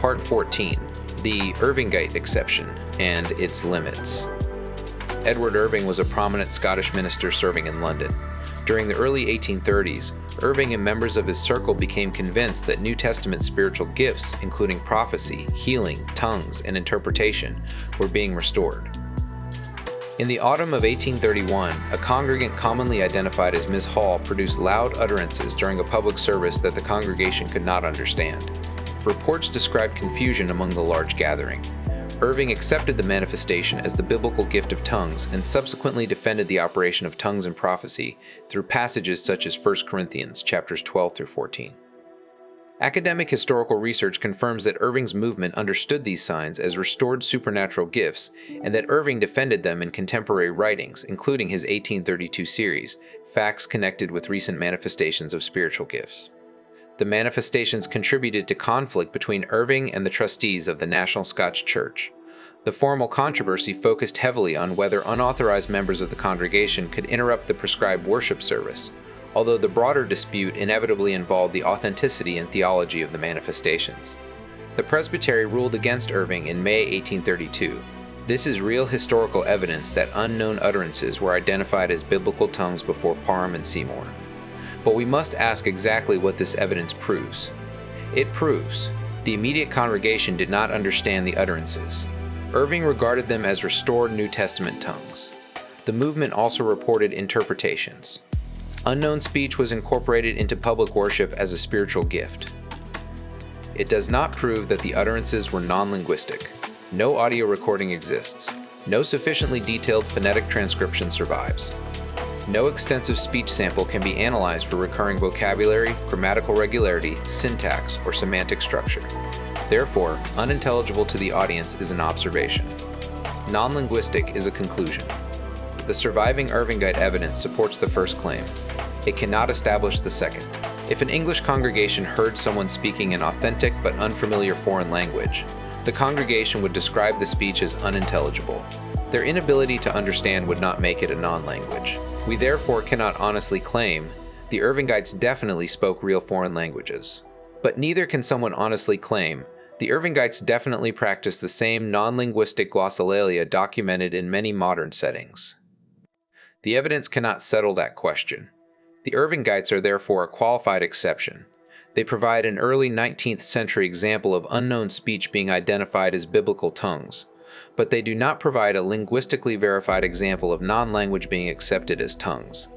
Part 14, the Irvingite exception and its limits. Edward Irving was a prominent Scottish minister serving in London. During the early 1830s, Irving and members of his circle became convinced that New Testament spiritual gifts, including prophecy, healing, tongues, and interpretation, were being restored. In the autumn of 1831, a congregant commonly identified as Miss Hall produced loud utterances during a public service that the congregation could not understand. Reports described confusion among the large gathering. Irving accepted the manifestation as the biblical gift of tongues and subsequently defended the operation of tongues and prophecy through passages such as 1 Corinthians chapters 12 through 14. Academic historical research confirms that Irving's movement understood these signs as restored supernatural gifts, and that Irving defended them in contemporary writings, including his 1832 series, Facts Connected with Recent Manifestations of Spiritual Gifts. The manifestations contributed to conflict between Irving and the trustees of the National Scotch Church. The formal controversy focused heavily on whether unauthorized members of the congregation could interrupt the prescribed worship service, although the broader dispute inevitably involved the authenticity and theology of the manifestations. The presbytery ruled against Irving in May 1832. This is real historical evidence that unknown utterances were identified as biblical tongues before Parham and Seymour. But we must ask exactly what this evidence proves. It proves the immediate congregation did not understand the utterances. Irving regarded them as restored New Testament tongues. The movement also reported interpretations. Unknown speech was incorporated into public worship as a spiritual gift. It does not prove that the utterances were non-linguistic. No audio recording exists. No sufficiently detailed phonetic transcription survives. No extensive speech sample can be analyzed for recurring vocabulary, grammatical regularity, syntax, or semantic structure. Therefore, unintelligible to the audience is an observation. Non-linguistic is a conclusion. The surviving Irvingite evidence supports the first claim. It cannot establish the second. If an English congregation heard someone speaking an authentic but unfamiliar foreign language, the congregation would describe the speech as unintelligible. Their inability to understand would not make it a non-language. We therefore cannot honestly claim the Irvingites definitely spoke real foreign languages. But neither can someone honestly claim the Irvingites definitely practiced the same non-linguistic glossolalia documented in many modern settings. The evidence cannot settle that question. The Irvingites are therefore a qualified exception. They provide an early 19th century example of unknown speech being identified as biblical tongues, but they do not provide a linguistically verified example of non-language being accepted as tongues.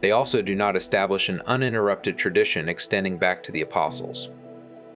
They also do not establish an uninterrupted tradition extending back to the apostles.